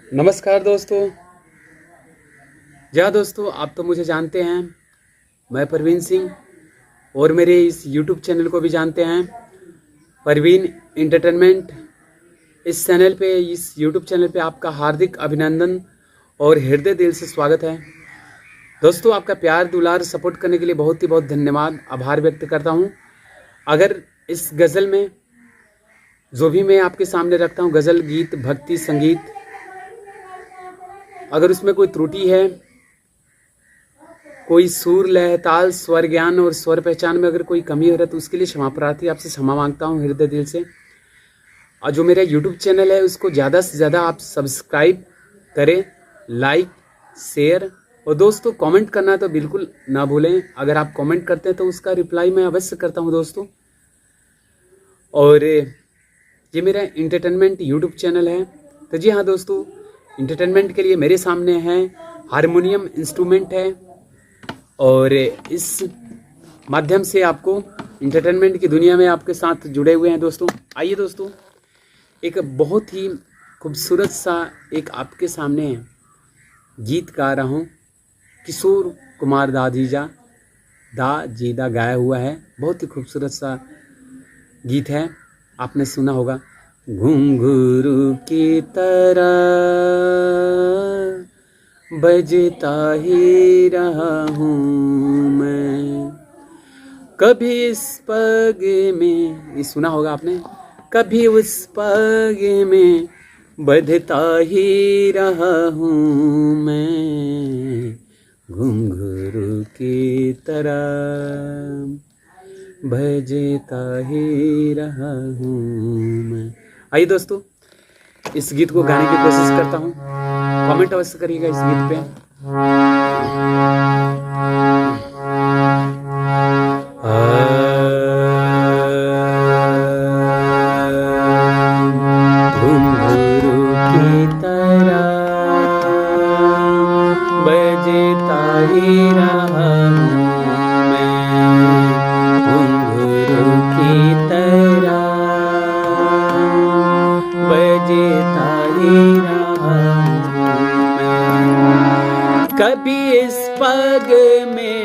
नमस्कार दोस्तों। जी हाँ दोस्तों, आप तो मुझे जानते हैं। मैं परवीन सिंह और मेरे इस यूट्यूब चैनल को भी जानते हैं, परवीन एंटरटेनमेंट। इस चैनल पे, इस यूट्यूब चैनल पे आपका हार्दिक अभिनंदन और हृदय दिल से स्वागत है। दोस्तों, आपका प्यार दुलार सपोर्ट करने के लिए बहुत ही बहुत धन्यवाद, आभार व्यक्त करता हूँ। अगर इस गज़ल में जो भी मैं आपके सामने रखता हूँ, गज़ल, गीत, भक्ति, संगीत, अगर उसमें कोई त्रुटि है, कोई सुर, लय, ताल, स्वर ज्ञान और स्वर पहचान में अगर कोई कमी हो रहा है तो उसके लिए क्षमा प्रार्थी, आपसे क्षमा मांगता हूँ हृदय दिल से। और जो मेरा यूट्यूब चैनल है उसको ज़्यादा से ज़्यादा आप सब्सक्राइब करें, लाइक, शेयर और दोस्तों कमेंट करना तो बिल्कुल ना भूलें। अगर आप कमेंट करते हैं तो उसका रिप्लाई मैं अवश्य करता हूँ दोस्तों। और ये मेरा इंटरटेनमेंट यूट्यूब चैनल है। तो जी हाँ दोस्तों, इंटरटेनमेंट के लिए मेरे सामने है हारमोनियम इंस्ट्रूमेंट है और इस माध्यम से आपको इंटरटेनमेंट की दुनिया में आपके साथ जुड़े हुए हैं दोस्तों। आइए दोस्तों, एक बहुत ही खूबसूरत सा एक आपके सामने गीत गा रहा हूँ। किशोर कुमार दाजीदा गाया हुआ है। बहुत ही खूबसूरत सा गीत है, आपने सुना होगा। घुंघरू की तरह बजता ही रहा हूँ मैं, कभी इस पग में, ये सुना होगा आपने, कभी उस पग में बजता ही रहा हूँ मैं, घुंघरू की तरह बजता ही रहा हूँ मैं। आइए दोस्तों, इस गीत को गाने की कोशिश करता हूँ। कमेंट अवश्य करिएगा इस गीत पे। घुंघरू की तरह बजता ही रहा हूँ मैं, घुंघरू की तरह बजता ही रहा हूँ मैं, कभी इस पग में,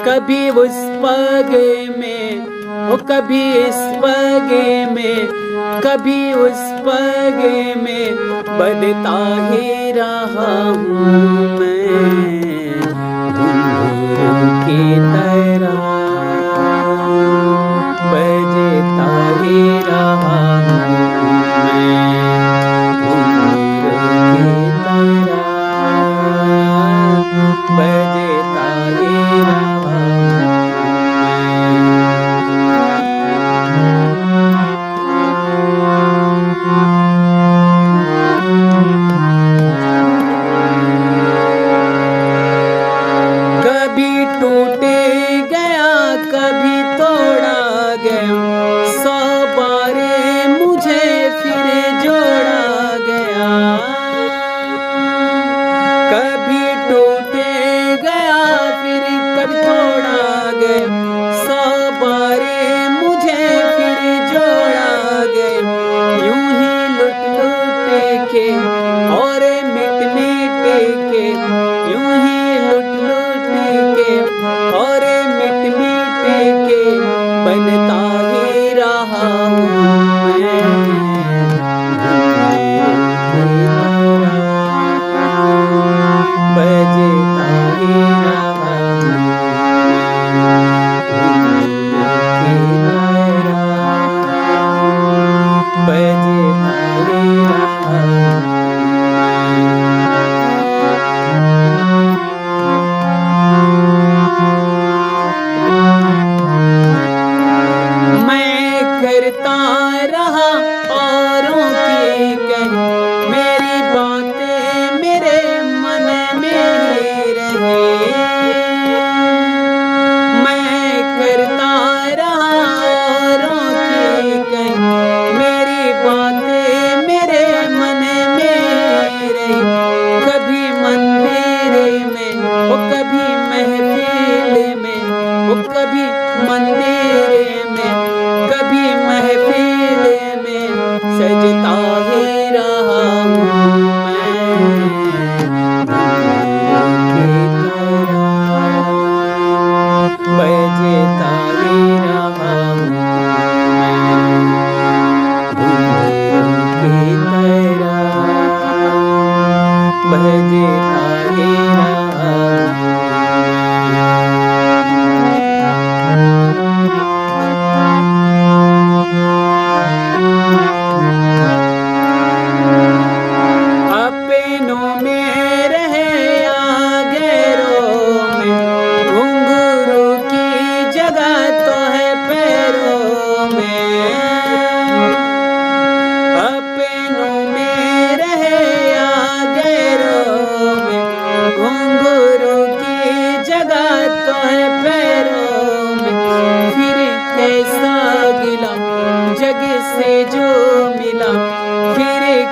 कभी उस पग में, ओ कभी इस पग में, कभी उस पग में बजता ही रहा हूँ मैं, घुंघरू की तरह बजता ही रहा हूँ मैं, घुंघरू की तरह बजता ही रहा हूँ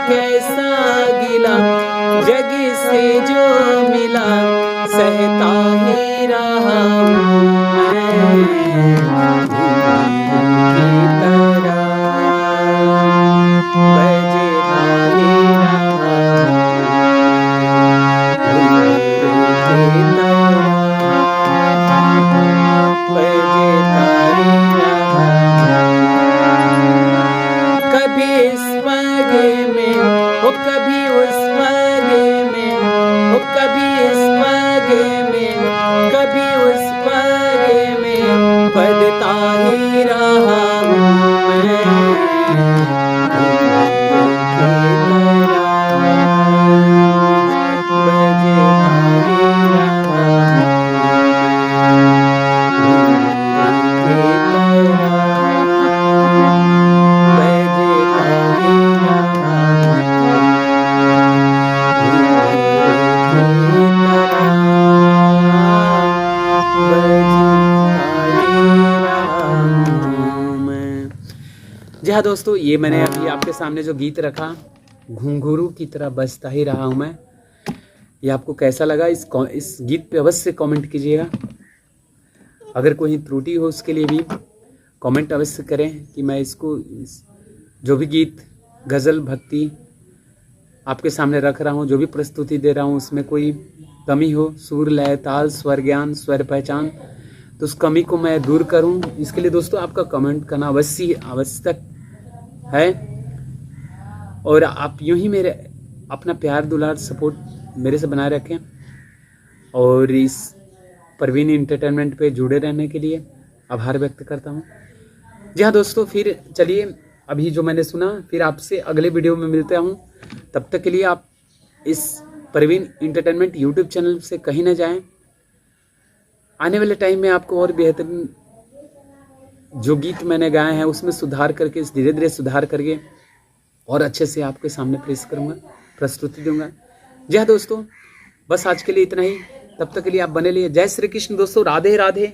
कैसा गिला, जग से जो मिला सहता ही रहा हूँ मैं। की तरह बजता ही रहा हूँ, की तरह बजता ही रहा हूँ। कभी इस पगे में हो, कभी उस पगे में हो, कभी इस पगे में, कभी उस पगे में बजता ही रहा हूँ मैं। जी हाँ दोस्तों, ये मैंने अभी आपके सामने जो गीत रखा, घुंघरू की तरह बजता ही रहा हूँ मैं, ये आपको कैसा लगा इस गीत पे अवश्य कमेंट कीजिएगा। अगर कोई त्रुटि हो उसके लिए भी कमेंट अवश्य करें कि मैं इसको जो भी गीत गज़ल भक्ति आपके सामने रख रहा हूँ, जो भी प्रस्तुति दे रहा हूँ, उसमें कोई कमी हो, सुर लय ताल स्वर ज्ञान स्वर पहचान, तो उस कमी को मैं दूर करूँ। इसके लिए दोस्तों आपका कमेंट करना अवश्य आवश्यक है। और आप यूं ही मेरे अपना प्यार दुलार सपोर्ट मेरे से बनाए रखें और इस परवीन एंटरटेनमेंट पे जुड़े रहने के लिए आभार व्यक्त करता हूं। जी हाँ दोस्तों, फिर चलिए अभी जो मैंने सुना, फिर आपसे अगले वीडियो में मिलता हूं। तब तक के लिए आप इस परवीन एंटरटेनमेंट यूट्यूब चैनल से कहीं ना जाएं। आने वाले टाइम में आपको और बेहतरीन जो गीत मैंने गाए हैं उसमें सुधार करके, धीरे धीरे सुधार करके और अच्छे से आपके सामने पेश करूँगा, प्रस्तुति दूंगा। जी हाँ दोस्तों, बस आज के लिए इतना ही। तब तक के लिए आप बने रहिए। जय श्री कृष्ण दोस्तों, राधे राधे।